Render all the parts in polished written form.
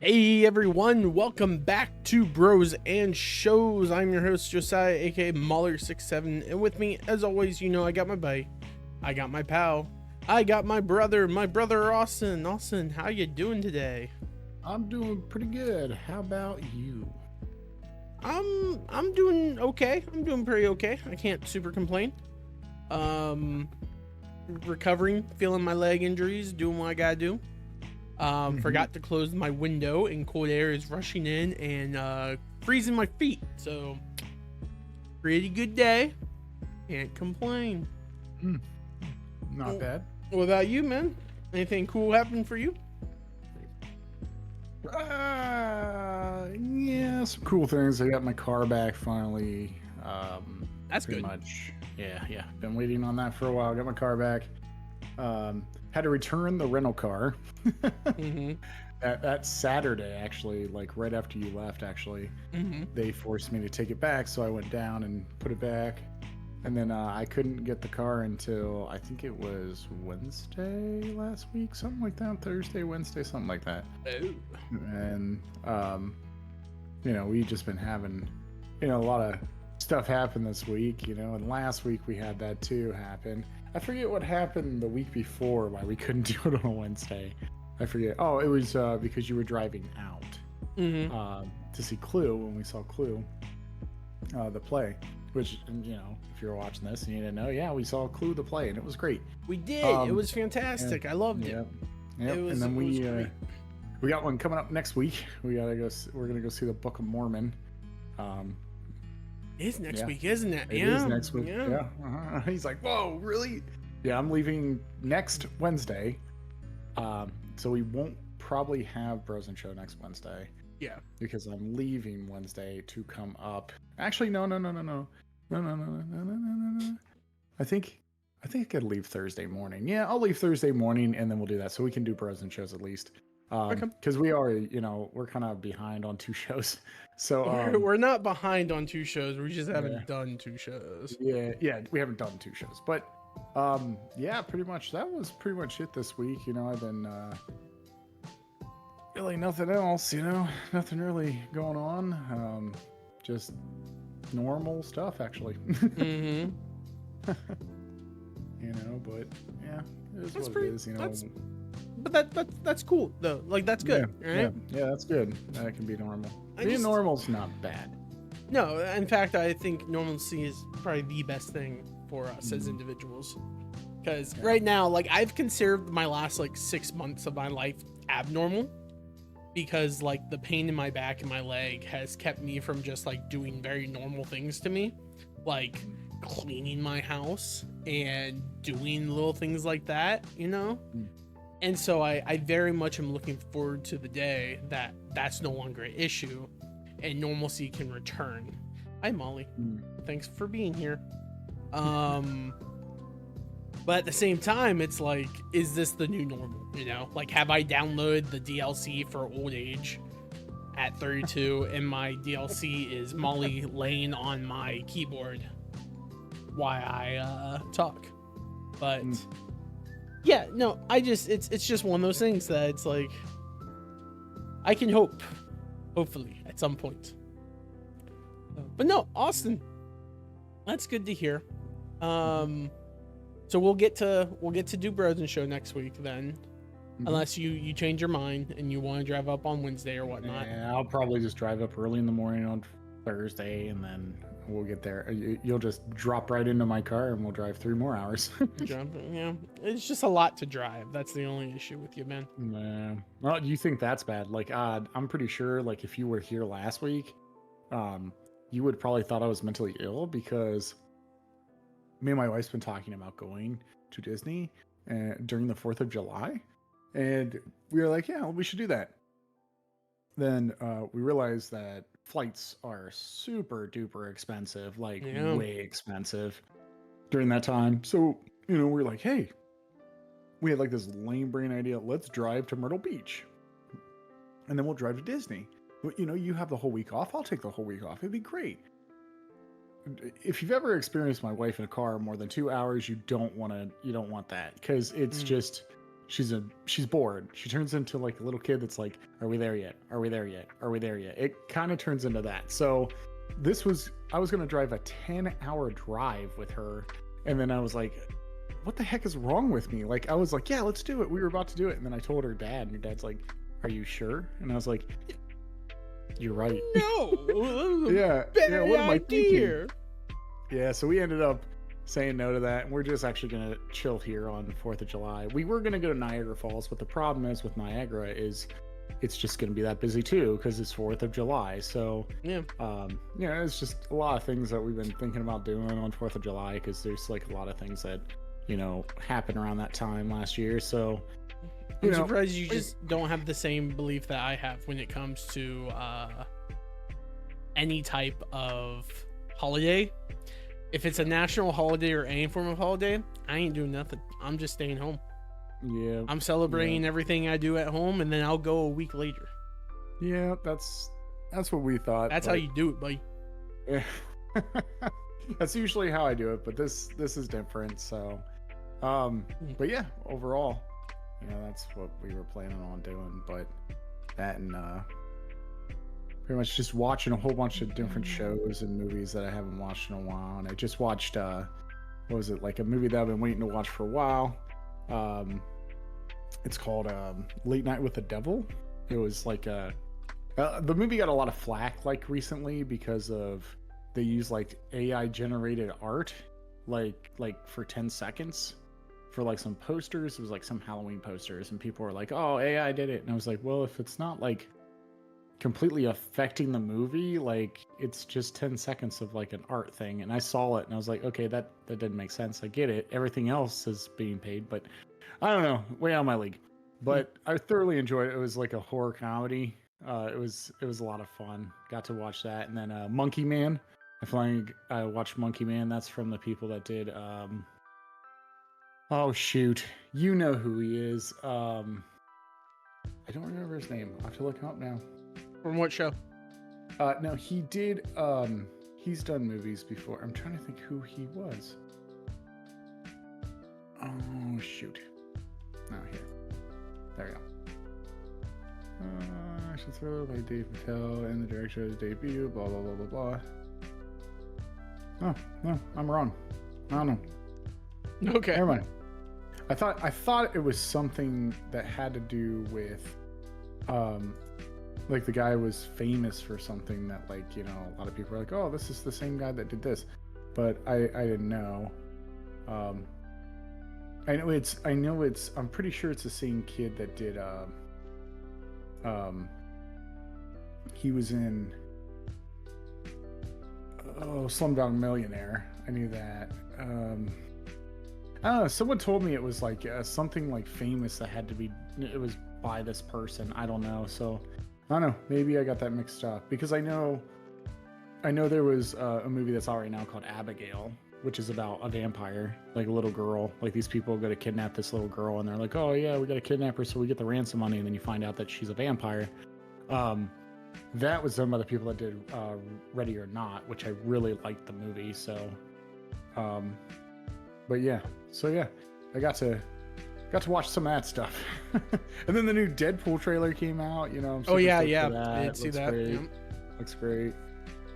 Hey everyone, welcome back to Bros and Shows. I'm your host Josiah, aka Mauler67, and with me, as always, I got my buddy, I got my pal, I got my brother Austin. Austin, how you doing today? I'm doing pretty good. How about you? I'm doing okay. I'm doing pretty okay. I can't super complain. Recovering, feeling my leg injuries, doing what I gotta do. Forgot to close my window and cold air is rushing in and freezing my feet. So pretty good day. Can't complain. Not bad. What about you, man? Anything cool happened for you? Yeah, some cool things. I got my car back finally. That's pretty good. much. Yeah. Been waiting on that for a while. Got my car back. Had to return the rental car. That Saturday, actually, like right after you left, actually, they forced me to take it back. So I went down and put it back. And then I couldn't get the car until I think it was Wednesday last week, something like that. Thursday, Wednesday, something like that. Oh. And, we just been having, a lot of stuff happen this week, and last week we had that too happen. I forget what happened the week before why we couldn't do it on a Wednesday. I forget. Oh, it was because you were driving out to see Clue when we saw Clue, the play. Which, if you're watching this and you didn't know, yeah, we saw Clue the play and it was great. We did. It was fantastic. I loved it. Yep. And then we got one coming up next week. We're gonna go see the Book of Mormon. It is next week, isn't it? It is next week. Yeah. He's like, whoa, really? Yeah, I'm leaving next Wednesday. So we won't probably have Bros and Show next Wednesday. Yeah. Because I'm leaving Wednesday to come up. Actually, no. I think I could leave Thursday morning. Yeah, I'll leave Thursday morning and then we'll do that. So we can do Bros and Shows at least. Because we already, we're kind of behind on 2 shows. So we're not behind on 2 shows. We just haven't done 2 shows. Yeah, we haven't done 2 shows. But yeah, pretty much that was pretty much it this week. I've been really nothing else, nothing really going on. Just normal stuff actually. But yeah, it is what it is, But that's cool though. Like that's good, right? Yeah, that's good. That can be normal. Being normal's not bad. No, in fact, I think normalcy is probably the best thing for us as individuals. Because right now, like I've considered my last 6 months of my life abnormal, because the pain in my back and my leg has kept me from just doing very normal things to me, like cleaning my house and doing little things like that, And so I very much am looking forward to the day that that's no longer an issue and normalcy can return. Hi, Molly. Thanks for being here. But at the same time, it's is this the new normal? Have I downloaded the DLC for old age at 32 and my DLC is Molly laying on my keyboard while I talk? But yeah, no, it's just one of those things that it's I can hopefully at some point. But no, Austin, that's good to hear. So we'll get to do Bros and Show next week then, unless you change your mind and you want to drive up on Wednesday or whatnot. Yeah, I'll probably just drive up early in the morning on Thursday and then we'll get there. You'll just drop right into my car and we'll drive 3 more hours. Yeah, it's just a lot to drive. That's the only issue with you, man. Yeah. Well, do you think that's bad? I'm pretty sure if you were here last week, you would probably thought I was mentally ill because me and my wife's been talking about going to Disney during the 4th of July. And we were like, yeah, we should do that. Then we realized that flights are super duper expensive, way expensive during that time. So, we're like, hey, we had this lame brain idea. Let's drive to Myrtle Beach. And then we'll drive to Disney. You have the whole week off. I'll take the whole week off. It'd be great. If you've ever experienced my wife in a car more than 2 hours, you don't want that because it's just she's bored. She turns into like a little kid that's like, are we there yet? Are we there yet? Are we there yet? It kind of turns into that. So I was gonna drive a 10-hour drive with her, and then I was like, what the heck is wrong with me? Like, I was like, yeah, let's do it. We were about to do it, and then I told her dad, and her dad's like, are you sure? And I was like, you're right. No. Yeah. Bad What am I thinking? idea. Yeah, so we ended up saying no to that, and we're just actually gonna chill here on 4th of July. We were gonna go to Niagara Falls, but the problem is with Niagara is it's just gonna be that busy too because it's 4th of July. So Yeah. It's just a lot of things that we've been thinking about doing on 4th of July because there's like a lot of things that happened around that time last year. So I'm surprised you just don't have the same belief that I have when it comes to any type of holiday. If it's a national holiday or any form of holiday, I ain't doing nothing. I'm just staying home. Yeah. I'm celebrating everything I do at home, and then I'll go a week later. Yeah, that's what we thought. That's how you do it, buddy. Yeah. That's usually how I do it, but this is different. So, but yeah, overall, that's what we were planning on doing. But that and pretty much just watching a whole bunch of different shows and movies that I haven't watched in a while. And I just watched what was it, like a movie that I've been waiting to watch for a while. It's called Late Night with the Devil. It was like the movie got a lot of flack like recently because of they use like AI generated art like for 10 seconds for like some posters. It was like some Halloween posters, and people were like, oh, AI did it. And I was like, well, if it's not like completely affecting the movie, like it's just 10 seconds of like an art thing. And I saw it and I was like, okay, that didn't make sense. I get it, everything else is being paid, but I don't know, way out of my league. But I thoroughly enjoyed it. It was like a horror comedy. It was a lot of fun. Got to watch that. And then Monkey Man, I watched Monkey Man. That's from the people that did oh shoot, you know who he is. I don't remember his name. I have to look him up now. From what show? No, he did. He's done movies before. I'm trying to think who he was. Oh shoot! Oh, here. There we go. I should throw by Dave Patel in the direction of his debut. Blah blah blah blah blah. Oh no, I'm wrong. I don't know. Okay. Never mind. I thought it was something that had to do with like the guy was famous for something that like a lot of people were like, oh, this is the same guy that did this, but I didn't know. I know it's I'm pretty sure it's the same kid that did he was in Slumdog Millionaire. I knew that. I don't know, someone told me it was like something like famous that had to be, it was by this person. I don't know, so I don't know, maybe I got that mixed up because I know there was a movie that's out right now called Abigail, which is about a vampire, like a little girl. Like these people go to kidnap this little girl and they're like, oh yeah, we got to kidnap her so we get the ransom money, and then you find out that she's a vampire. That was done by the people that did Ready or Not, which I really liked the movie. So but yeah, I got to watch some of that stuff. And then the new Deadpool trailer came out, I'm Oh yeah, stoked yeah. for that. I didn't see that. Great. Yeah. Looks great.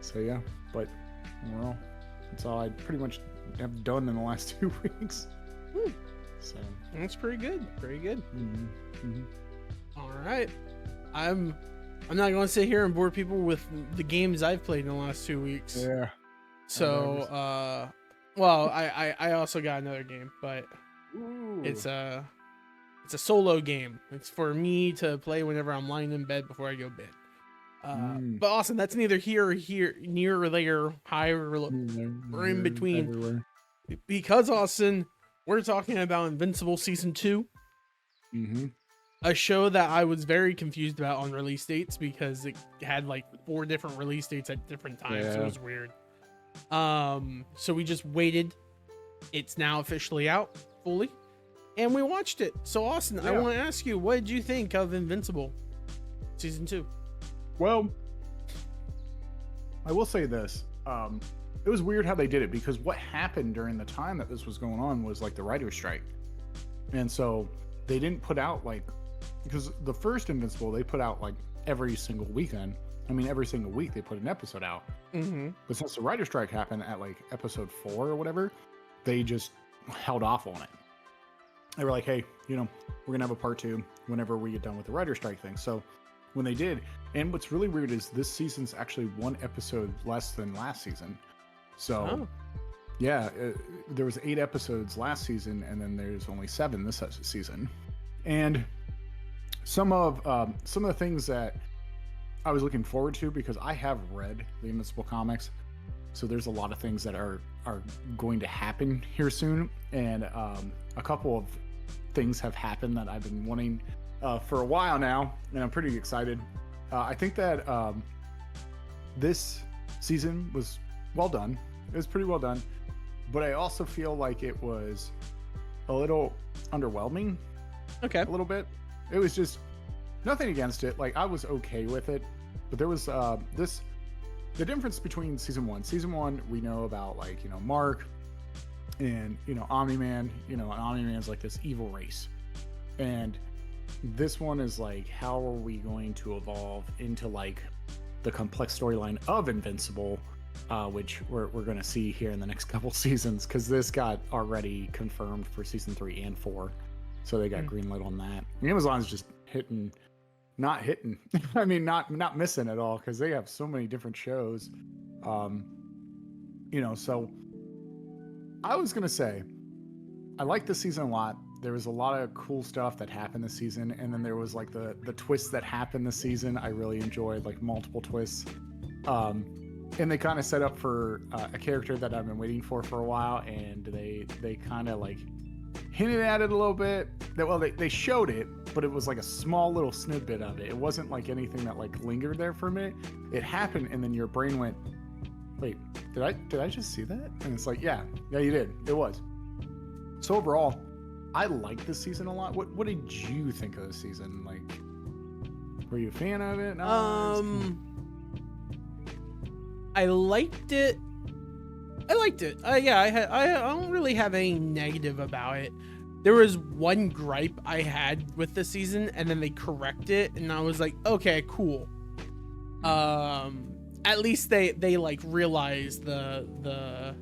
So yeah, but overall, that's all I pretty much have done in the last 2 weeks. So That's pretty good. Pretty good. Mm-hmm. All right. I'm not going to sit here and bore people with the games I've played in the last 2 weeks. Yeah. So, well, I also got another game, but Ooh. it's a solo game. It's for me to play whenever I'm lying in bed before I go to bed. But Austin, that's neither here or here, near or there, high or low, or in between. Everywhere. Because Austin, we're talking about Invincible Season 2. Mm-hmm. A show that I was very confused about on release dates because it had like 4 different release dates at different times. So it was weird. So we just waited. It's now officially out fully, and we watched it. So Austin, I want to ask you, what did you think of Invincible Season 2? Well, I will say this. It was weird how they did it because what happened during the time that this was going on was like the writer's strike. And so they didn't put out like, because the first Invincible they put out like every single weekend. I mean, every single week they put an episode out. But since the writer strike happened at like episode 4 or whatever, they just held off on it. They were like, hey, you know, we're gonna have a part 2 whenever we get done with the writer strike thing. So when they did, and what's really weird is this season's actually 1 episode less than last season. So yeah, there was 8 episodes last season, and then there's only 7 this season. And some of the things that I was looking forward to, because I have read the Invincible comics, so there's a lot of things that are going to happen here soon, and a couple of things have happened that I've been wanting for a while now, and I'm pretty excited. I think that this season was well done. It was pretty well done, but I also feel like it was a little underwhelming. Okay. A little bit. It was just nothing against it. Like, I was okay with it, but there was the difference between season 1. Season 1, we know about, like, you know, Mark and, you know, Omni-Man. You know, Omni-Man's like this evil race, and this one is like, how are we going to evolve into like the complex storyline of Invincible, which we're going to see here in the next couple seasons, because this got already confirmed for season 3 and 4, so they got greenlit on that. And Amazon's just not hitting. I mean, not missing at all, because they have so many different shows. You know, so I was gonna say I like this season a lot. There was a lot of cool stuff that happened this season, and then there was like the twists that happened this season. I really enjoyed, like, multiple twists. And they kind of set up for a character that I've been waiting for a while, and they kind of like hinted at it a little bit. They showed it, but it was like a small little snippet of it. It wasn't like anything that like lingered there for a minute. It happened, and then your brain went, wait, did I just see that? And it's like, yeah, you did. It was. So overall, I like this season a lot. What did you think of the season? Like, were you a fan of it? I liked it. Yeah, I don't really have any negative about it. There was one gripe I had with the season, and then they correct it, and I was like, okay, cool. At least they like realized the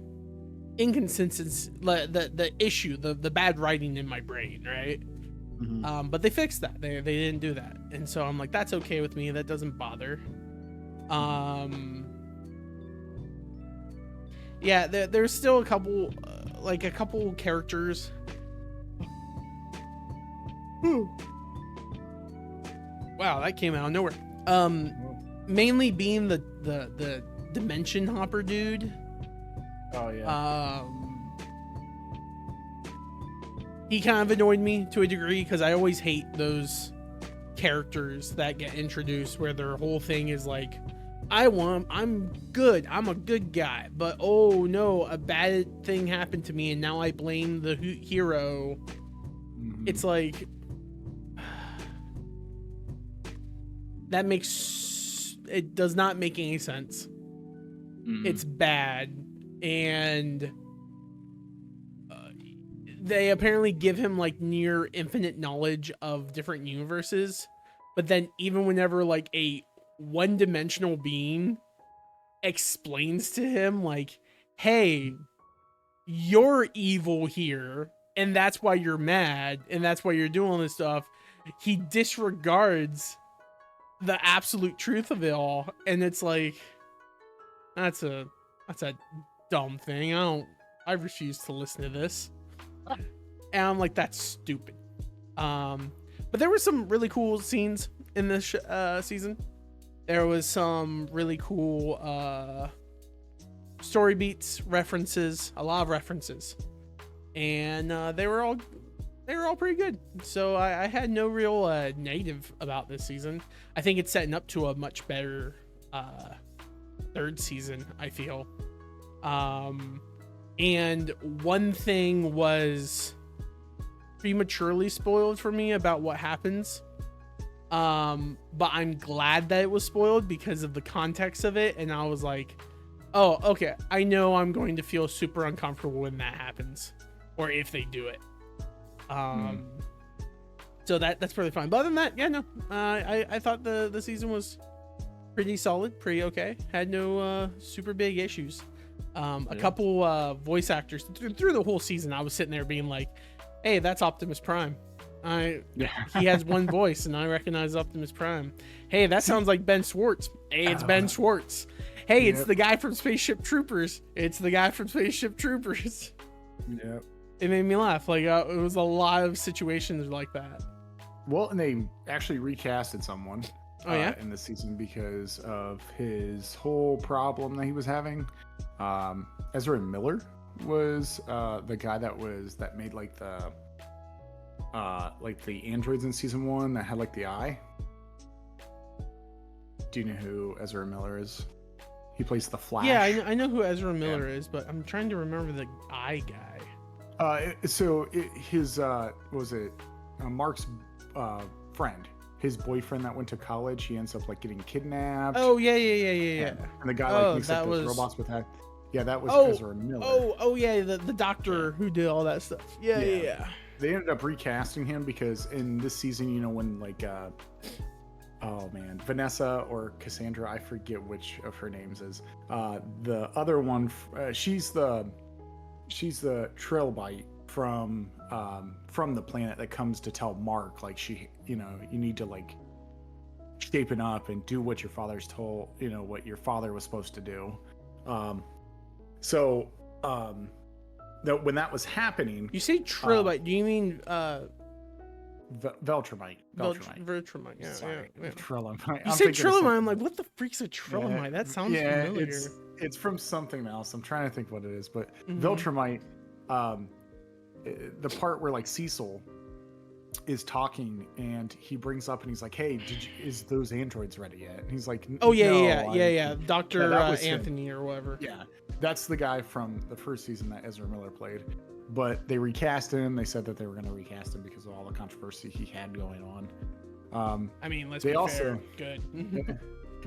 inconsistency, the issue, the bad writing in my brain, right? But they fixed that. They didn't do that, and so I'm like, that's okay with me. That doesn't bother. Yeah, there's still a couple characters. Wow, that came out of nowhere. Mainly being the dimension hopper dude. Oh yeah. He kind of annoyed me to a degree, because I always hate those characters that get introduced where their whole thing is like, I'm good, I'm a good guy, but oh no, a bad thing happened to me and now I blame the hero. It's like, it does not make any sense. It's bad. And they apparently give him like near infinite knowledge of different universes, but then even whenever like a one-dimensional being explains to him like, hey, you're evil here and that's why you're mad and that's why you're doing all this stuff, he disregards the absolute truth of it all. And it's like, that's a dumb thing. I refuse to listen to this. And I'm like, that's stupid. But there were some really cool scenes in this season. There was some really cool story beats, references, a lot of references, and they were all pretty good. So I had no real negative about this season. I think it's setting up to a much better third season, I feel. And one thing was prematurely spoiled for me about what happens. But I'm glad that it was spoiled because of the context of it. And I was like, oh, okay, I know I'm going to feel super uncomfortable when that happens, or if they do it. So that's pretty fine. But other than that, yeah, no, I thought the season was pretty solid, pretty okay. Had no super big issues. A couple voice actors through the whole season. I was sitting there being like, "Hey, that's Optimus Prime. He has one voice, and I recognize Optimus Prime. Hey, that sounds like Ben Schwartz. Hey, it's Ben Schwartz. Hey, it's the guy from Spaceship Troopers. It's the guy from Spaceship Troopers." Yep. It made me laugh. Like it was a lot of situations like that. Well, and they actually recasted someone in the season because of his whole problem that he was having. Ezra Miller was the guy that made like the androids in season 1 that had like the eye. Do you know who Ezra Miller is? He plays the Flash. Yeah, I know who Ezra Miller is, but I'm trying to remember the eye guy. Mark's friend, his boyfriend that went to college, he ends up like getting kidnapped. Oh yeah. And the guy like makes up those robots with that. Yeah, that was Ezra Miller. Oh yeah, the doctor who did all that stuff. Yeah. They ended up recasting him because in this season, you know, when like Vanessa or Cassandra, I forget which of her names is. The other one, she's the trilobite from the planet that comes to tell Mark, like, you need to like shapen up and do what your father's told, what your father was supposed to do. When that was happening, you say trilobite, do you mean Veltramite. Veltramite. Yeah. Trilobite. You say trilobite. I'm like, what the freak's a trilobite? Yeah, that sounds familiar. It's from something else. I'm trying to think what it is, but Veltramite. The part where like Cecil is talking and he brings up and he's like, "Hey, is those androids ready yet?" And he's like, "Oh yeah, Dr. Anthony or whatever." Yeah, that's the guy from the first season that Ezra Miller played. But they recast him. They said that they were going to recast him because of all the controversy he had going on. I mean, let's be fair. Good.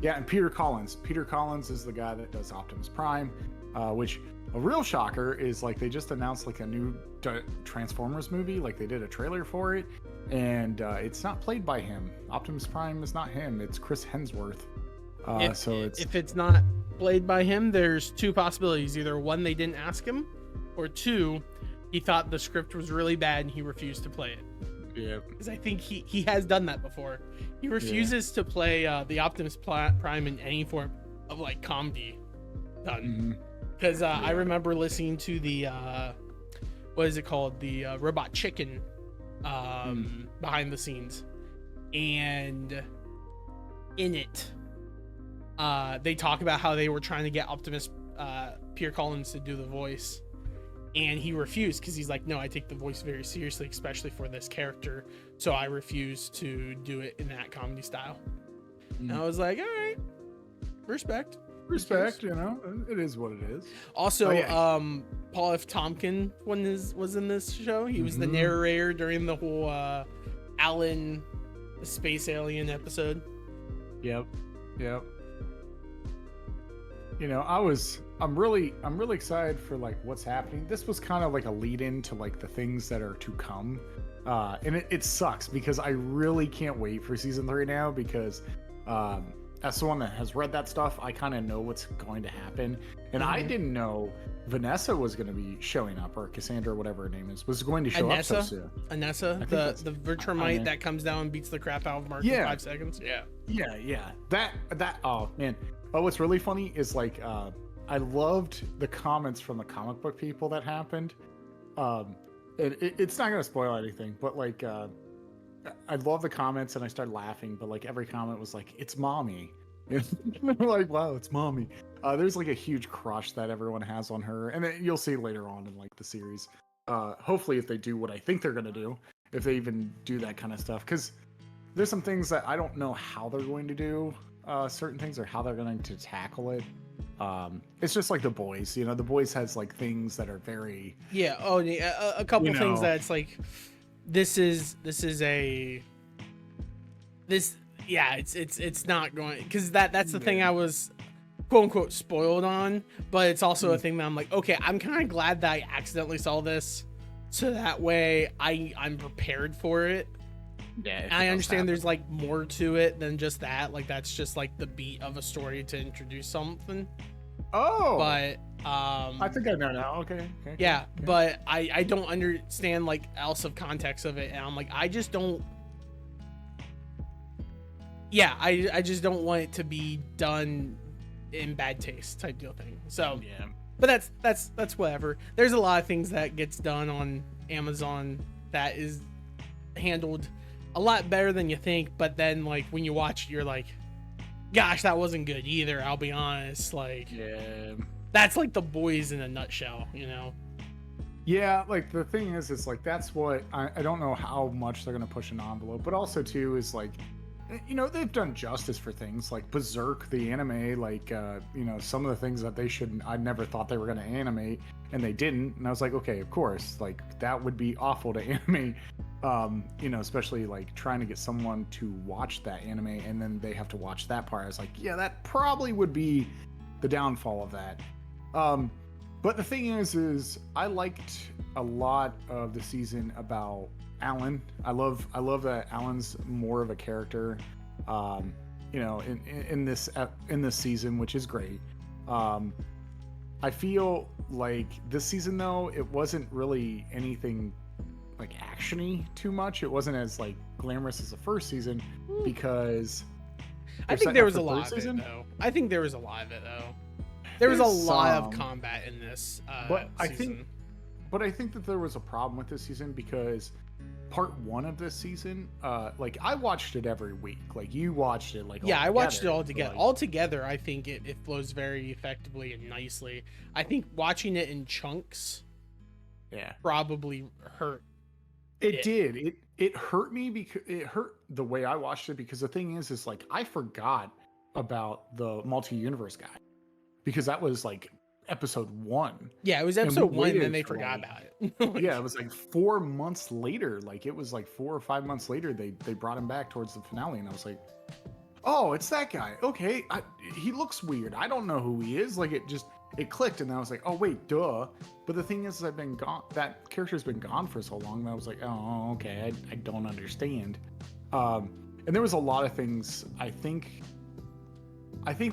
Yeah, and Peter Collins. Peter Collins is the guy that does Optimus Prime, which a real shocker is like they just announced like a new Transformers movie. Like they did a trailer for it, and it's not played by him. Optimus Prime is not him. It's Chris Hemsworth. If it's not played by him, there's two possibilities. Either one, they didn't ask him, or two, he thought the script was really bad and he refused to play it. Yeah, because I think he has done that before. He refuses to play the Optimus Prime in any form of like comedy done. Because I remember listening to the what is it called, the Robot Chicken behind the scenes, and in it they talk about how they were trying to get Optimus Peter Collins to do the voice. And he refused because he's like, no, I take the voice very seriously, especially for this character. So I refuse to do it in that comedy style. And I was like, all right, respect, it is what it is. Also, Paul F. Tompkins was in this show. He was the narrator during the whole Alan, the space alien episode. Yep. I'm really excited for like what's happening. This was kind of like a lead in to like the things that are to come. And it sucks because I really can't wait for season 3 now because as someone that has read that stuff, I kind of know what's going to happen. And I didn't know Vanessa was going to be showing up, or Cassandra, whatever her name is, was going to show up so soon. Anessa, the Vertramite that comes down and beats the crap out of Mark in 5 seconds. Yeah. That oh man. Oh, what's really funny is like I loved the comments from the comic book people that happened. It's not gonna spoil anything, but like I love the comments and I started laughing, but like every comment was like, "It's mommy." And they're like, "Wow, it's mommy." There's like a huge crush that everyone has on her, and you'll see later on in like the series. Hopefully, if they do what I think they're gonna do, if they even do that kind of stuff, because there's some things that I don't know how they're going to do. Certain things or how they're going to tackle it. It's just like The Boys, the Boys has like things that are very a couple things that's like it's not going, because that's the thing I was quote unquote spoiled on, but it's also a thing that I'm like, okay, I'm kind of glad that I accidentally saw this so that way I'm prepared for it. Yeah, if it I does understand happen. there's like more to it than just that. Like that's just like the beat of a story to introduce something. Oh, But I think I know now. Okay, okay, okay, yeah, okay. but I don't understand like else of context of it, and I'm like I just don't. Yeah, I just don't want it to be done in bad taste type deal thing. So, Yeah. but that's whatever. There's a lot of things that gets done on Amazon that is handled a lot better than you think, but then like when you watch it, you're like, gosh, that wasn't good either. I'll be honest. Like Yeah. that's like the boys in a nutshell, you know? Yeah, like the thing is like that's what I don't know how much they're gonna push an envelope, but also too is like, you know, they've done justice for things like Berserk, the anime, like you know, some of the things that they shouldn't. I never thought they were gonna animate, and they didn't, and I was like, okay, of course, like that would be awful to animate. You know, especially like trying to get someone to watch that anime and then they have to watch that part. I was like, yeah, that probably would be the downfall of that. Um, but the thing is I liked a lot of the season about Alan. I love that Alan's more of a character, you know, in this season, which is great. Um, I feel like this season though, it wasn't really anything like actiony too much. It wasn't as like glamorous as the first season because I they're think setting there up was for a third lot of it season. though. I think there was a lot of it though. There was a There's lot of some, combat in this but season. I think that there was a problem with this season because part one of this season, like I watched it every week. Like you watched it like all Yeah, I watched it together. all together. Like, All together, I think it flows very effectively and nicely. I think watching it in chunks yeah, probably hurt it it. did. It hurt me because it hurt the way I watched it because the thing is like I forgot about the multi-universe guy because that was like episode one, Yeah, it was and we episode 1, and then waited they for forgot like about it. yeah, it Like, was like 4 months later. Like it was like 4 or 5 months later they brought him back towards the finale, and I was like, oh, it's that guy. Okay, he looks weird. I don't know who he is. Like it clicked, and I was like, oh wait, duh. But the thing is, I've been gone. That character's been gone for so long that I was like, oh, okay, I don't understand. And there was a lot of things. I think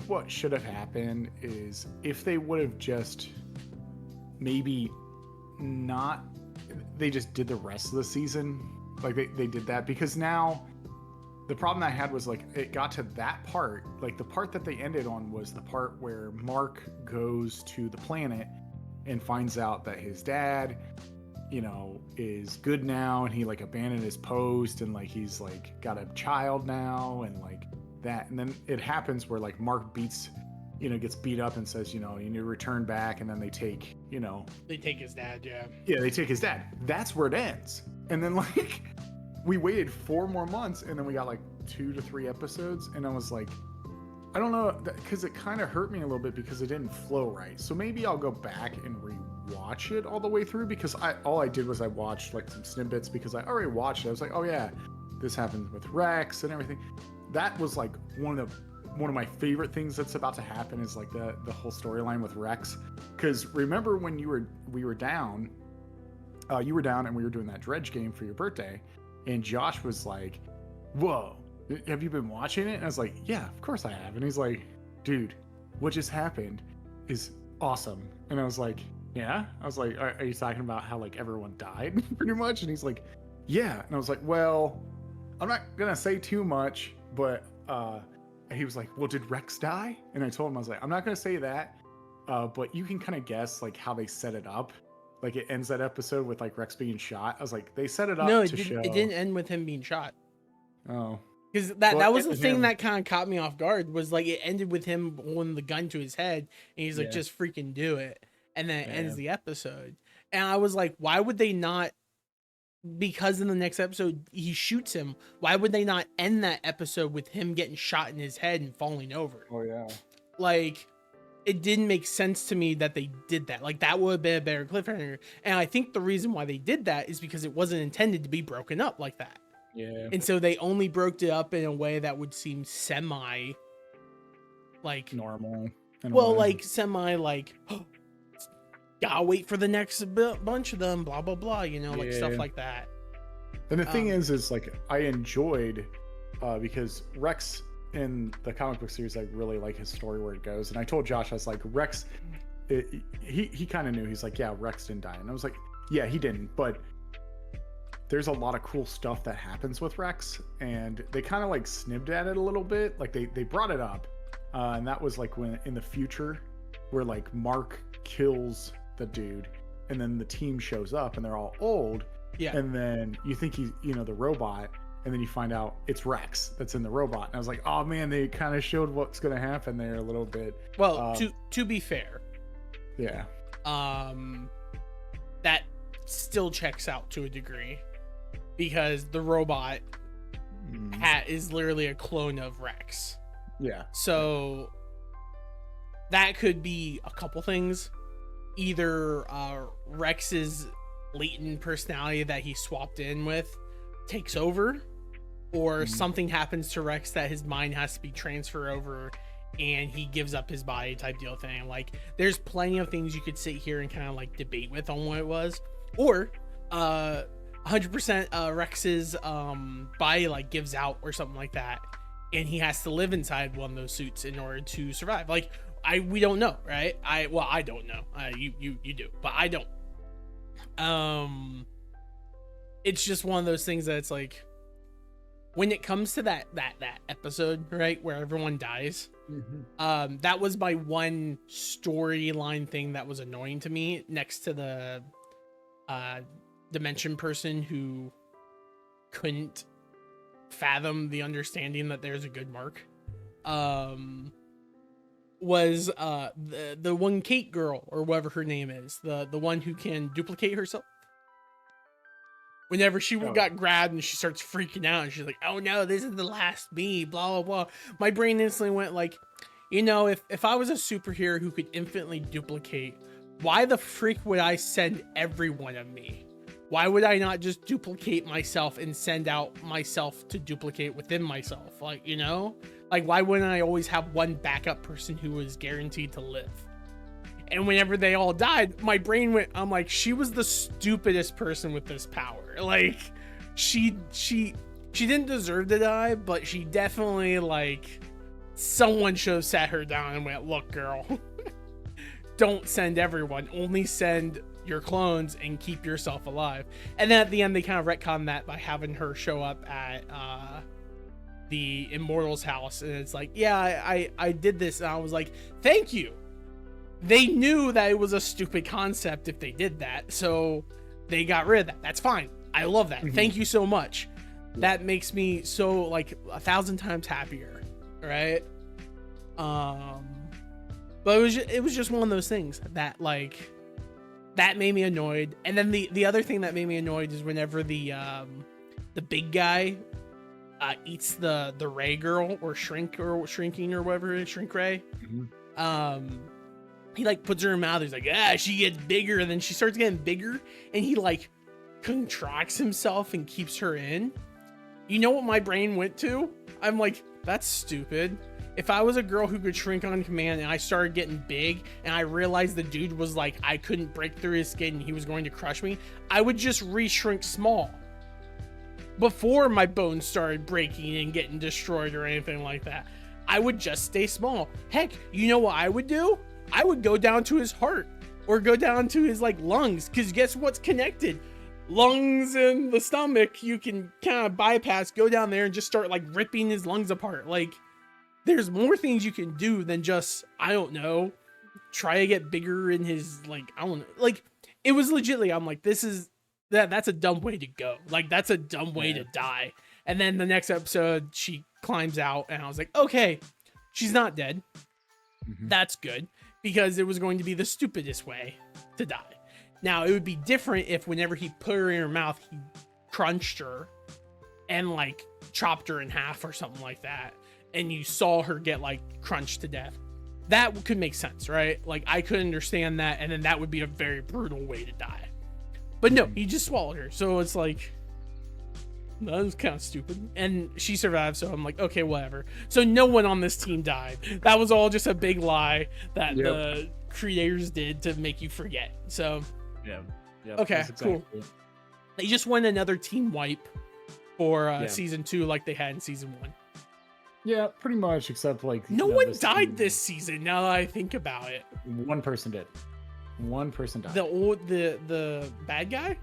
what should have happened is if they would have just maybe not, they just did the rest of the season. Like they did that because now the problem I had was like it got to that part, like the part that they ended on was the part where Mark goes to the planet and finds out that his dad, you know, is good now, and he like abandoned his post, and like he's like got a child now, and like that, and then it happens where like Mark beats, you know, gets beat up and says, you know, you need to return back, and then they take, you know, they take his dad, yeah. yeah, they take his dad. That's where it ends. And then like we waited 4 more months, and then we got like 2 to 3 episodes, and I was like, I don't know, because it kind of hurt me a little bit because it didn't flow right. So maybe I'll go back and rewatch it all the way through because all I did was I watched like some snippets because I already watched it. I was like, oh yeah, this happened with Rex and everything. That was like one of my favorite things that's about to happen is like the whole storyline with Rex. Because remember when we were down, you were down and we were doing that dredge game for your birthday, and Josh was like, whoa, have you been watching it? And I was like, yeah, of course I have. And he's like, dude, what just happened is awesome. And I was like, yeah. I was like, are you talking about how like everyone died pretty much? And he's like, yeah. And I was like, well, I'm not gonna say too much, but he was like, well, did Rex die? And I told him, I was like, I'm not gonna say that, but you can kind of guess like how they set it up. Like it ends that episode with like Rex being shot. I was like, they set it up No, to show. it didn't end with him being shot. Oh, Because well, that it was the ended thing him. that kind of caught me off guard was like it ended with him holding the gun to his head and he's like Yeah. just freaking do it, and then it ends Yeah. the episode, and I was like, why would they not? Because in the next episode he shoots him. Why would they not end that episode with him getting shot in his head and falling over? Oh yeah. Like it didn't make sense to me that they did that. Like that would have been a better cliffhanger, and I think the reason why they did that is because it wasn't intended to be broken up like that. Yeah. And so they only broke it up in a way that would seem semi like Normal. in a well way. like semi like gotta wait for the next bunch of them, blah blah blah, you know, like stuff Yeah. like that. And the thing is like I enjoyed because Rex in the comic book series, I really like his story where it goes. And I told Josh, I was like, Rex, he kind of knew. He's like, yeah, Rex didn't die. And I was like, yeah, he didn't. But there's a lot of cool stuff that happens with Rex, and they kind of like snibbed at it a little bit. Like they brought it up, and that was like when in the future, where like Mark kills the dude, and then the team shows up and they're all old. Yeah. And then you think he's, the robot, and then you find out it's Rex that's in the robot. And I was like, oh man, they kind of showed what's going to happen there a little bit. Well, to be fair. Yeah. That still checks out to a degree, because the robot is literally a clone of Rex. Yeah. So that could be a couple things. Either Rex's latent personality that he swapped in with takes over, or something happens to Rex that his mind has to be transferred over and he gives up his body type deal thing. Like, there's plenty of things you could sit here and kind of like debate with on what it was. Or 100% Rex's body like gives out or something like that, and he has to live inside one of those suits in order to survive. Like, we don't know, right? I don't know. You do, but I don't. It's just one of those things that it's like, when it comes to that episode, right, where everyone dies, that was my one storyline thing that was annoying to me, next to the dimension person who couldn't fathom the understanding that there's a good Mark. Was the one Kate girl, or whatever her name is, the one who can duplicate herself. Whenever she got grabbed and she starts freaking out and she's like, oh no, this is the last me, blah, blah, blah. My brain instantly went like, if I was a superhero who could infinitely duplicate, why the freak would I send every one of me? Why would I not just duplicate myself and send out myself to duplicate within myself? Like, like, why wouldn't I always have one backup person who was guaranteed to live? And whenever they all died, my brain went, I'm like, she was the stupidest person with this power. Like, she didn't deserve to die, but she definitely, like, someone should have sat her down and went, look, girl, don't send everyone, only send your clones and keep yourself alive. And then at the end, they kind of retcon that by having her show up at the Immortals house. And it's like, yeah, I did this. And I was like, thank you. They knew that it was a stupid concept if they did that, so they got rid of that. That's fine. I love that. Thank you so much. That makes me so, like, 1,000 times happier, right? But it was just one of those things that, like, that made me annoyed. And then the other thing that made me annoyed is whenever the big guy eats the Ray girl, or shrinking or whatever, Shrink Ray. He like puts her in her mouth. He's like, she gets bigger, and then she starts getting bigger, and he like contracts himself and keeps her in. You know what my brain went to? I'm like, that's stupid. If I was a girl who could shrink on command and I started getting big and I realized the dude was like, I couldn't break through his skin and he was going to crush me, I would just re-shrink small before my bones started breaking and getting destroyed or anything like that. I would just stay small. Heck, you know what I would do? I would go down to his heart, or go down to his like lungs, because guess what's connected? Lungs and the stomach. You can kind of bypass, go down there and just start like ripping his lungs apart. Like, there's more things you can do than just, I don't know, try to get bigger in his, like, I don't know. Like, it was legitly, I'm like, that's a dumb way to go. Like, that's a dumb way to die. And then the next episode, she climbs out, and I was like, okay, she's not dead. That's good. Because it was going to be the stupidest way to die. Now, it would be different if whenever he put her in her mouth, he crunched her and like chopped her in half or something like that, and you saw her get like crunched to death. That could make sense, right? Like, I could understand that, and then that would be a very brutal way to die. But no, he just swallowed her. So it's like, that was kind of stupid. And she survived, so I'm like, okay, whatever. So no one on this team died. That was all just a big lie that the creators did to make you forget. So yeah. Okay, cool. They just want another team wipe for Yeah. season 2 like they had in season 1. Yeah, pretty much, except like No you know, one this died team- this season, now that I think about it. One person did. One person died. The bad guy?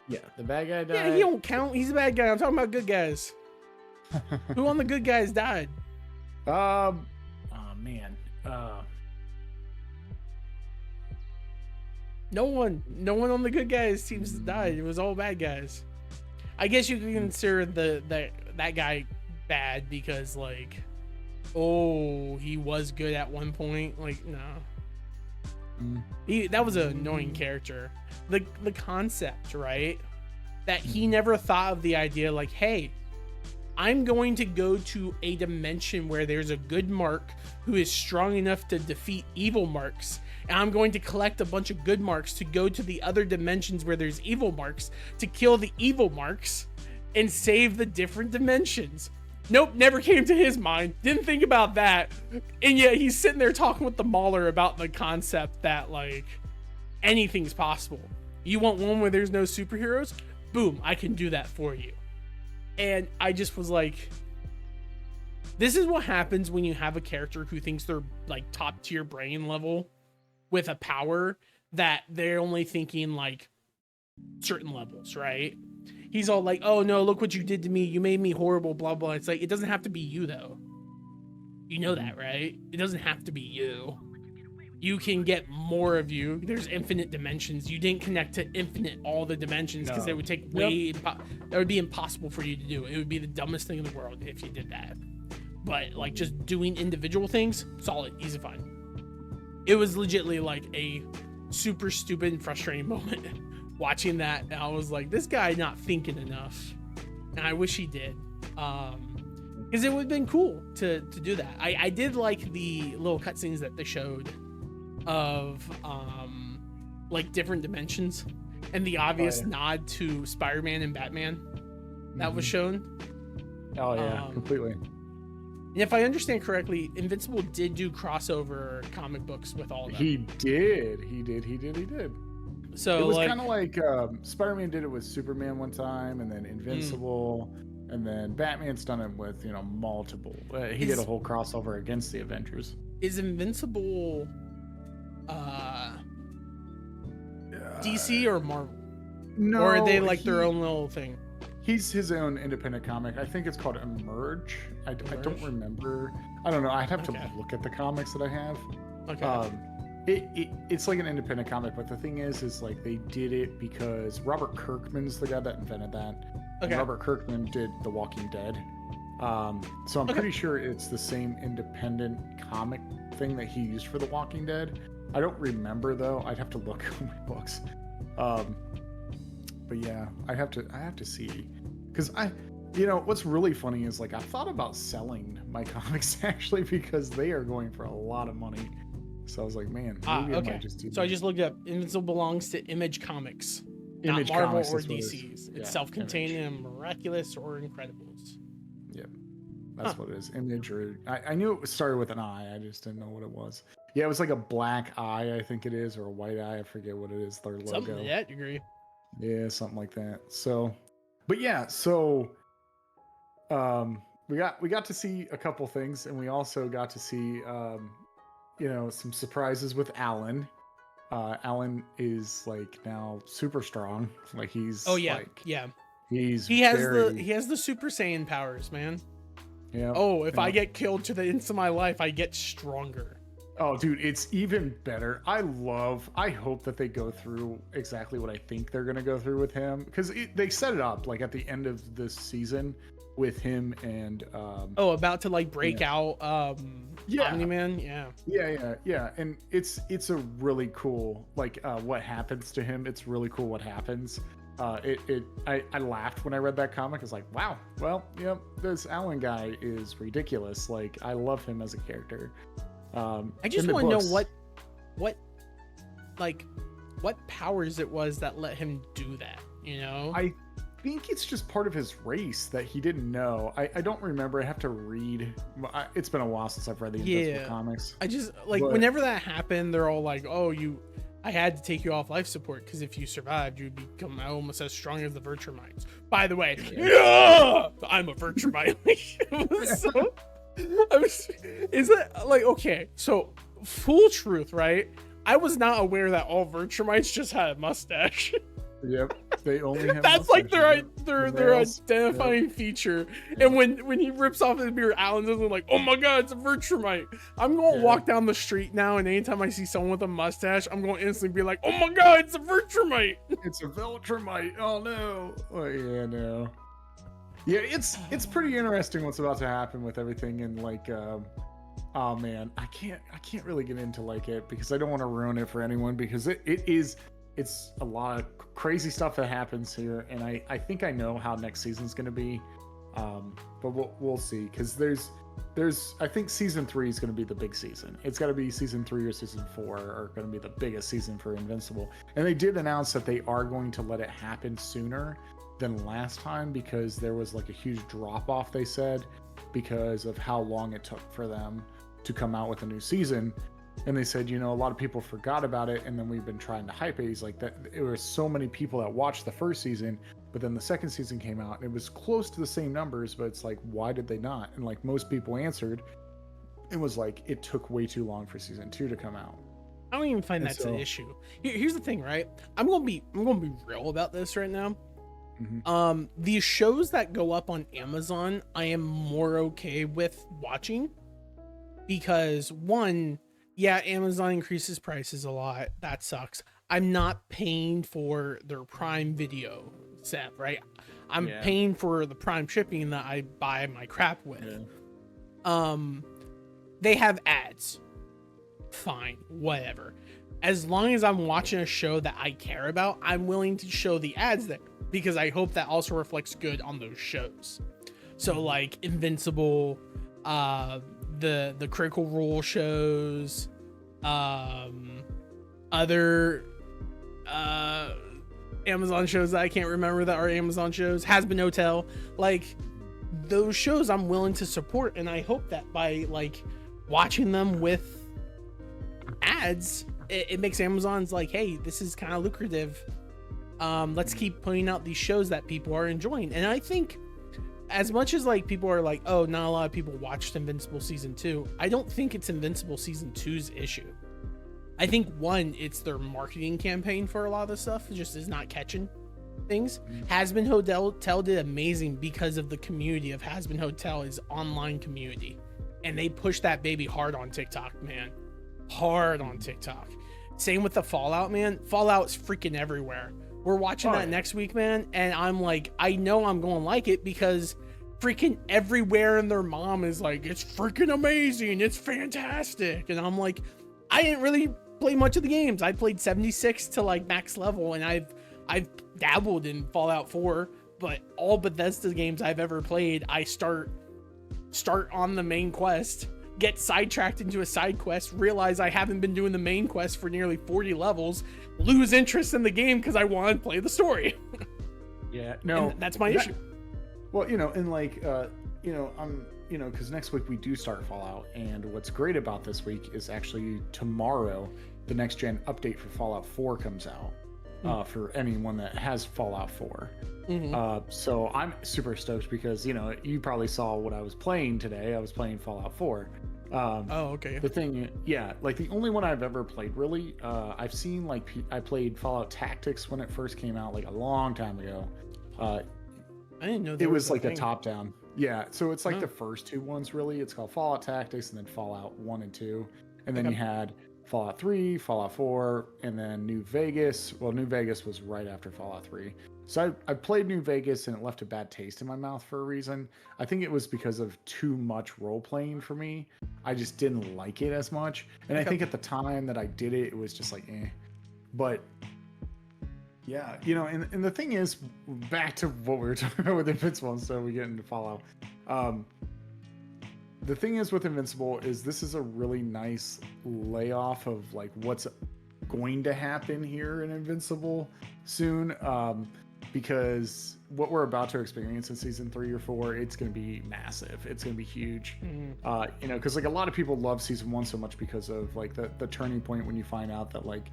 Yeah, the bad guy died. Yeah, he don't count. He's a bad guy. I'm talking about good guys. Who on the good guys died? Oh man. No one on the good guys seems to die. It was all bad guys. I guess you can consider that guy bad because like, oh, he was good at one point. Like, no. That was an annoying character. The concept, right? That he never thought of the idea like, hey, I'm going to go to a dimension where there's a good mark who is strong enough to defeat evil marks. And I'm going to collect a bunch of good marks to go to the other dimensions where there's evil marks to kill the evil marks and save the different dimensions. Nope, never came to his mind. Didn't think about that. And yet he's sitting there talking with the Mauler about the concept that like anything's possible. You want one where there's no superheroes? Boom, I can do that for you. And I just was like, this is what happens when you have a character who thinks they're like top tier brain level with a power that they're only thinking like certain levels, right? He's all like, oh no, look what you did to me. You made me horrible, blah, blah. It's like, it doesn't have to be you though. You know that, right? It doesn't have to be you. You can get more of you. There's infinite dimensions. You didn't connect to infinite all the dimensions because it would take that would be impossible for you to do. It would be the dumbest thing in the world if you did that. But like just doing individual things, solid, easy, fine. It was legitimately like a super stupid and frustrating moment watching that. And I was like, this guy not thinking enough. And I wish he did. Because it would have been cool to do that. I did like the little cutscenes that they showed of like different dimensions and the obvious nod to Spider-Man and Batman that was shown. Oh yeah, completely. And if I understand correctly, Invincible did do crossover comic books with all of them. He did. So it was like, kind of like Spider-Man did it with Superman one time, and then Invincible, and then Batman's done it with multiple. He did a whole crossover against the Avengers. Is Invincible DC or Marvel? No, or are they like their own little thing? He's his own independent comic. I think it's called Emerge. I don't remember. I don't know. I'd have to look at the comics that I have. Okay. It's like an independent comic, but the thing is like they did it because Robert Kirkman's the guy that invented that. Okay. Robert Kirkman did The Walking Dead. So I'm pretty sure it's the same independent comic thing that he used for The Walking Dead. I don't remember though. I'd have to look on my books. But yeah, I have to see, because what's really funny is like I've thought about selling my comics actually because they are going for a lot of money. So I was like, man, maybe I might just do that. So I just looked up. Invincible belongs to Image Comics, not Marvel or DC's. It's self-contained and miraculous or Incredibles. Yep, that's what it is. Image, or I knew it started with an I. I just didn't know what it was. Yeah, it was like a black eye, I think it is, or a white eye. I forget what it is. Their logo. Something to that degree. Yeah, something like that. So, but yeah, so we got to see a couple things, and we also got to see some surprises with Alan. Alan is like now super strong. Like he's he has the Super Saiyan powers, man. Yeah. Oh, if I get killed to the end of my life, I get stronger. Oh, dude, it's even better. I hope that they go through exactly what I think they're going to go through with him. Because they set it up, like, at the end of this season with him and... about to, like, break out Omni-Man? Yeah. And it's a really cool, like, what happens to him. It's really cool what happens. I laughed when I read that comic. I was like, wow, well, yep, this Alan guy is ridiculous. Like, I love him as a character. I just want to know what powers it was that let him do that, I think it's just part of his race that he didn't know. I don't remember. I have to read. It's been a while since I've read the Invincible comics. I just whenever that happened, they're all like, oh, you I had to take you off life support because if you survived, you'd become almost as strong as the Virtumites. By the way, yeah, I'm a Virtumite. It was so, is it like, okay, so full truth, right? I was not aware that all Virtumites just had a mustache. Yep, they only have. That's like their Nails. identifying feature. And when he rips off his beard, Alan's just like, "Oh my god, it's a Virtumite!" I'm going to walk down the street now, and anytime I see someone with a mustache, I'm going to instantly be like, "Oh my god, it's a Virtumite!" It's a Viltrumite. Oh no. Oh yeah, no. Yeah, it's pretty interesting what's about to happen with everything, and like, oh man, I can't really get into like it because I don't want to ruin it for anyone because it's a lot of crazy stuff that happens here, and I think I know how next season's going to be, but we'll see because there's I think season 3 is going to be the big season. It's got to be season 3 or season 4 are going to be the biggest season for Invincible, and they did announce that they are going to let it happen sooner than last time because there was like a huge drop off, they said, because of how long it took for them to come out with a new season. And they said, a lot of people forgot about it, and then we've been trying to hype it. He's like, that there were so many people that watched the first season, but then the second season came out, and it was close to the same numbers, but it's like, why did they not? And like most people answered, it was like, it took way too long for season 2 to come out. I don't even find that's an issue. Here's the thing, right? I'm gonna be real about this right now. Mm-hmm. These shows that go up on Amazon, I am more okay with watching because one, yeah, Amazon increases prices a lot. That sucks. I'm not paying for their Prime Video set, right? I'm paying for the Prime shipping that I buy my crap with. Yeah. They have ads. Fine, whatever. As long as I'm watching a show that I care about, I'm willing to show the ads there because I hope that also reflects good on those shows. So like Invincible, the Critical Role shows, other Amazon shows that I can't remember that are Amazon shows, Has Been Hotel, like those shows I'm willing to support, and I hope that by like watching them with ads, it makes Amazon's like, hey, this is kind of lucrative. Let's keep putting out these shows that people are enjoying. And I think as much as like people are like, oh, not a lot of people watched Invincible season 2, I don't think it's Invincible season 2's issue. I think one, it's their marketing campaign for a lot of this stuff. It just is not catching things. Has Been Hotel did amazing because of the community of Has Been Hotel, is online community, and they push that baby hard on TikTok, man. Hard on TikTok. Same with the Fallout, man. Fallout's freaking everywhere. We're watching that next week, man, and I'm like, I know I'm going to like it because freaking everywhere and their mom is like, it's freaking amazing, it's fantastic. And I'm like, I didn't really play much of the games. I played 76 to like max level, and I've dabbled in Fallout 4, but all Bethesda games I've ever played, I start on the main quest, get sidetracked into a side quest, realize I haven't been doing the main quest for nearly 40 levels, lose interest in the game because I want to play the story. Yeah, no, and that's my issue. Well, and like, because next week we do start Fallout, and what's great about this week is actually tomorrow, the next gen update for Fallout 4 comes out for anyone that has Fallout 4. Mm-hmm. So I'm super stoked because, you probably saw what I was playing today. I was playing Fallout 4. Okay. The thing, like the only one I've ever played really, I've seen like, I played Fallout Tactics when it first came out, like a long time ago. I didn't know it was like a top down. Yeah. So it's like the first two ones really. It's called Fallout Tactics and then Fallout 1 and 2. And then you had Fallout 3, Fallout 4, and then New Vegas. Well, New Vegas was right after Fallout 3. So I played New Vegas and it left a bad taste in my mouth for a reason. I think it was because of too much role playing for me. I just didn't like it as much. And I think at the time that I did it, it was just like, eh. But yeah, and the thing is, back to what we were talking about with Invincible, and so we get into Fallout. The thing is with Invincible is this is a really nice layoff of like what's going to happen here in Invincible soon. Because what we're about to experience in season 3 or 4, it's going to be massive. It's going to be huge. Mm-hmm. Because like a lot of people love season 1 so much because of like the turning point when you find out that like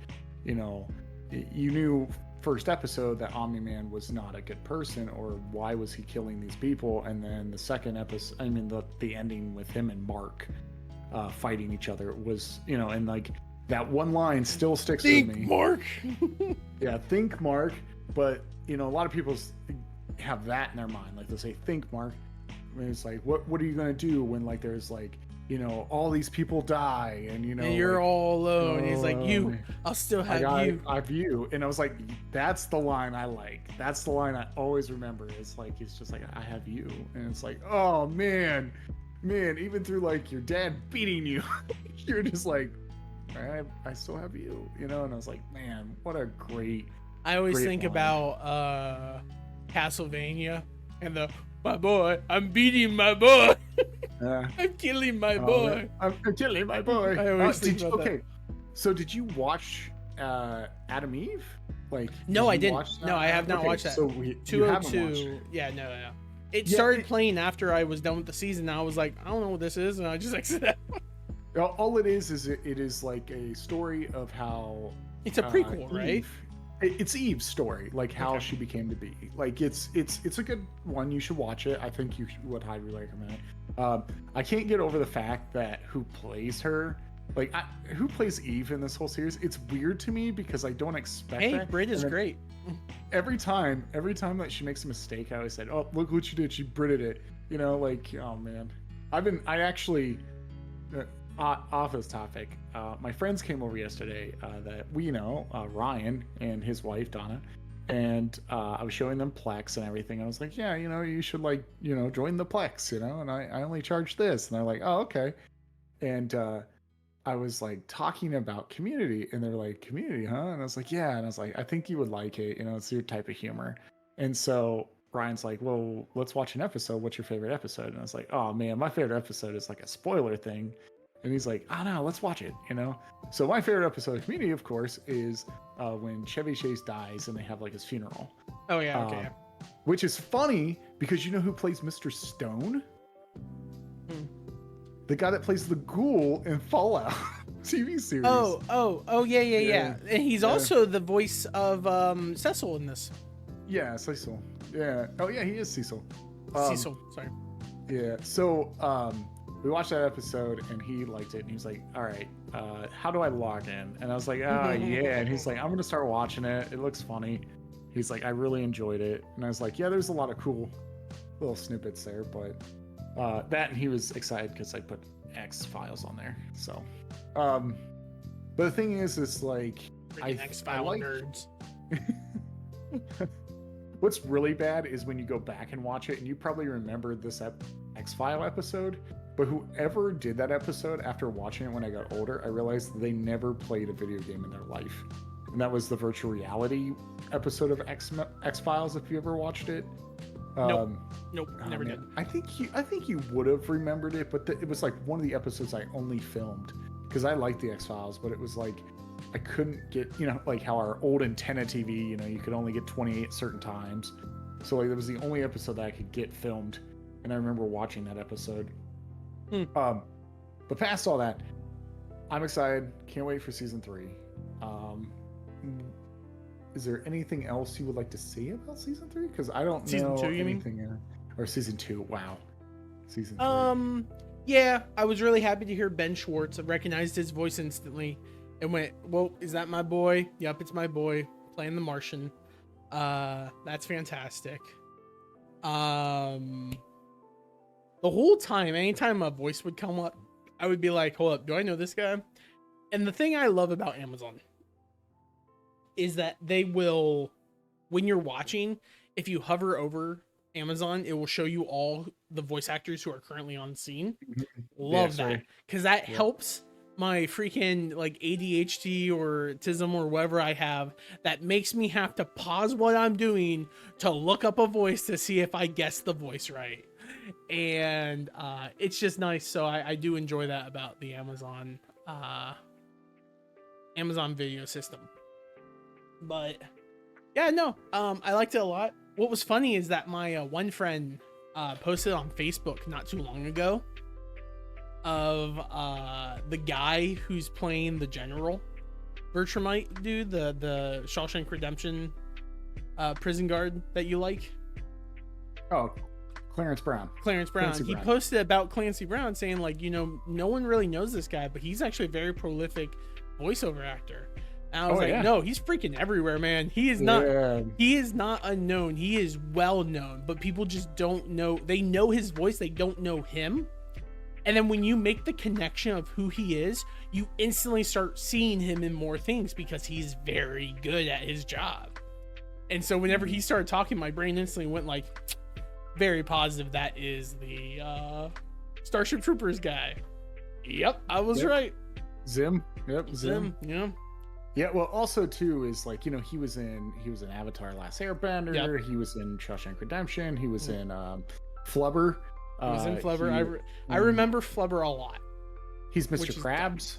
you know, you knew first episode that Omni-Man was not a good person, or why was he killing these people, and then the second episode, I mean the ending with him and Mark fighting each other was, you know, and like that one line still sticks with me. Mark. Yeah, think Mark. But you know, a lot of people have that in their mind, like they'll say think Mark, and it's like what are you gonna do when like there's like, you know, all these people die and you know And you're like, all alone. He's like, you, I'll still have you. I have you. And I was like, that's the line I like. That's the line I always remember. It's like, it's just like, I have you. And it's like, oh man, even through like your dad beating you, you're just like, I still have you, you know? And I was like, man, what a great, I always think line. about Castlevania and my boy, I'm beating my boy. I'm killing my boy. I'm killing my boy. I always think about okay. So did you watch Adam Eve? Like no, I didn't. No, I have not watched that. So 202. Yeah, no. It started playing after I was done with the season. And I was like, I don't know what this is, and I just exited. All it is it is like a story of how it's a prequel, right? It's Eve's story, like how she became to be. Like it's a good one. You should watch it. I think you would highly recommend it. I can't get over the fact that who plays her, like who plays Eve in this whole series. It's weird to me because I don't expect. Hey, that. Brit is great. Every time that she makes a mistake, I always said, "Oh, look what she did! She Britted it." You know, like, oh man, I actually. Off this topic, my friends came over yesterday that we know, Ryan and his wife Donna, and I was showing them Plex and everything. I was like, yeah, you know, you should like, you know, join the Plex, you know, and I only charge this, and they're like, oh, okay. And I was like talking about Community, and they're like, Community, huh? And I was like, yeah, and I was like, I think you would like it, you know, it's your type of humor. And so Ryan's like, well, let's watch an episode. What's your favorite episode? And I was like, oh man, my favorite episode is like a spoiler thing. And he's like, oh no, let's watch it, you know? So my favorite episode of Community, of course, is when Chevy Chase dies and they have like his funeral. Oh yeah, okay. Which is funny because you know who plays Mr. Stone? The guy that plays the ghoul in Fallout TV series. Oh, yeah. And he's also the voice of Cecil in this. Yeah, Cecil. Yeah. Oh yeah, he is Cecil. Cecil, sorry. Yeah, so we watched that episode and he liked it and he was like, all right, how do I log in? And I was like, oh yeah. And he's like, I'm gonna start watching it. It looks funny. He's like, I really enjoyed it. And I was like, yeah, there's a lot of cool little snippets there, but that, and he was excited because I put X-Files on there. So but the thing is like X-File nerds. What's really bad is when you go back and watch it, and you probably remember this X-File episode, but whoever did that episode, after watching it when I got older, I realized they never played a video game in their life. And that was the virtual reality episode of X-Files, if you ever watched it. Nope, never did. I think you would have remembered it, but it was like one of the episodes I only filmed because I liked the X-Files, but it was like I couldn't get, you know, like how our old antenna TV, you know, you could only get 28 certain times. So like that was the only episode that I could get filmed, and I remember watching that episode. But past all that, I'm excited. Can't wait for season 3. Is there anything else you would like to say about season 3? Because I don't know anything. Or season 2. Wow. Season 3. Yeah, I was really happy to hear Ben Schwartz. I recognized his voice instantly and went, well, is that my boy? Yep, it's my boy playing the Martian. That's fantastic. The whole time, anytime a voice would come up, I would be like, hold up, do I know this guy? And the thing I love about Amazon is that they will, when you're watching, if you hover over Amazon, it will show you all the voice actors who are currently on scene. Love that, because that helps my freaking like ADHD or autism or whatever I have, that makes me have to pause what I'm doing to look up a voice to see if I guess the voice right. And it's just nice. So I do enjoy that about the Amazon video system. But yeah, no, I liked it a lot. What was funny is that my one friend posted on Facebook not too long ago of the guy who's playing the general Bertramite dude, the Shawshank Redemption prison guard that you like? Oh, Clarence Brown. Clarence Brown. He posted about Clancy Brown saying, like, no one really knows this guy, but he's actually a very prolific voiceover actor. And I was no, he's freaking everywhere, man. He is not unknown. He is well known, but people just don't know. They know his voice, they don't know him. And then when you make the connection of who he is, you instantly start seeing him in more things because he's very good at his job. And so whenever he started talking, my brain instantly went like, very positive that is the Starship Troopers guy. Yep, I was right. Zim. Yep, Zim. Yeah. Yeah, well, also too is like, he was in Avatar: Last Airbender. Yep. He was in Shawshank Redemption. He was in Flubber. He was in Flubber. I remember Flubber a lot. He's Mr. Krabs.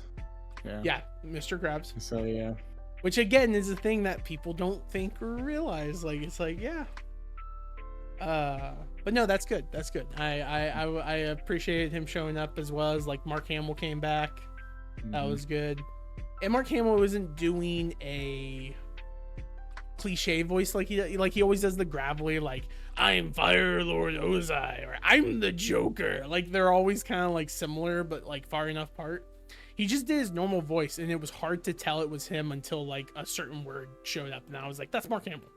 Yeah, Mr. Krabs. So yeah. Which again is a thing that people don't think or realize. Like it's like, yeah. But no, that's good. That's good. I appreciated him showing up, as well as like Mark Hamill came back. That was good. And Mark Hamill wasn't doing a cliche voice like he always does, the gravelly, like, I'm Fire Lord Ozai, or I'm the Joker. Like they're always kind of like similar, but like far enough apart. He just did his normal voice, and it was hard to tell it was him until like a certain word showed up, and I was like, that's Mark Hamill.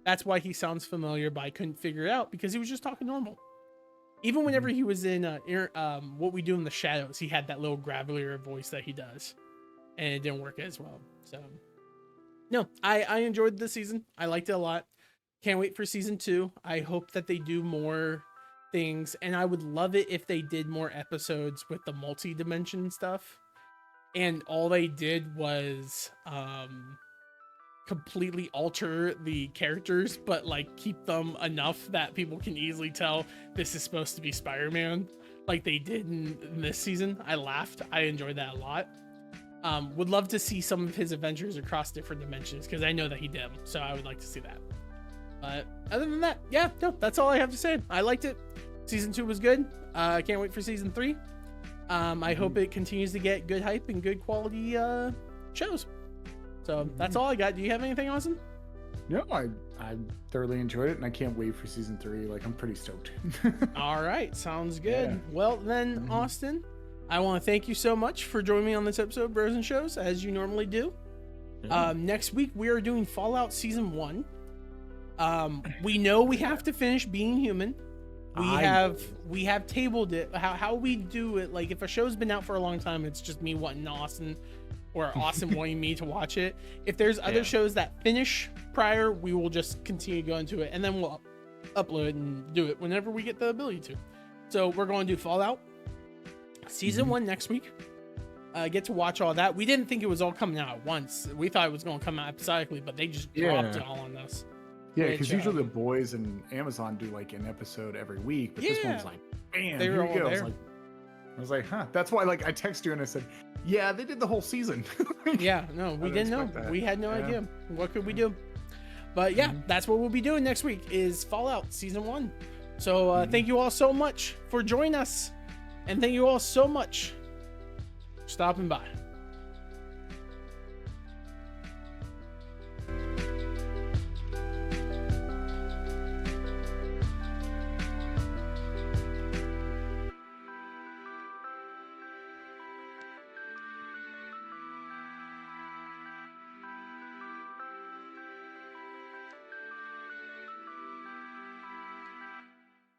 That's why he sounds familiar, but I couldn't figure it out because he was just talking normal. Even whenever he was in What We Do in the Shadows, he had that little gravelier voice that he does, and it didn't work as well. So no, I enjoyed this season. I liked it a lot. Can't wait for season 2. I hope that they do more things, and I would love it if they did more episodes with the multi-dimension stuff, and all they did was completely alter the characters, but like keep them enough that people can easily tell this is supposed to be Spider-Man, like they did in this season. I laughed. I enjoyed that a lot. Would love to see some of his adventures across different dimensions, because I know that he did, so I would like to see that. But other than that, yeah, no, that's all I have to say. I liked it. Season 2 was good. I can't wait for season 3. I hope it continues to get good hype and good quality shows. So that's all I got. Do you have anything, Austin? No, I thoroughly enjoyed it, and I can't wait for season 3. Like, I'm pretty stoked. All right, sounds good. Yeah. Well then, Austin, I want to thank you so much for joining me on this episode of Bros and Shows, as you normally do. Next week we are doing Fallout Season 1. We know we have to finish Being Human. We have tabled it. How we do it, like if a show's been out for a long time, it's just me wanting Austin, or Austin wanting me to watch it. If there's other shows that finish prior, we will just continue going to it, and then we'll upload and do it whenever we get the ability to. So we're going to do Fallout Season 1 next week. Get to watch all that. We didn't think it was all coming out at once. We thought it was going to come out episodically, but they just dropped it all on us. Yeah, because usually the boys and Amazon do like an episode every week, but this one was like, bam, they were here we go. There. I was like, huh. That's why, like, I texted you and I said, yeah, they did the whole season. Yeah, no, we didn't know. That. We had no idea. What could we do? But yeah, that's what we'll be doing next week is Fallout Season 1. So thank you all so much for joining us. And thank you all so much for stopping by.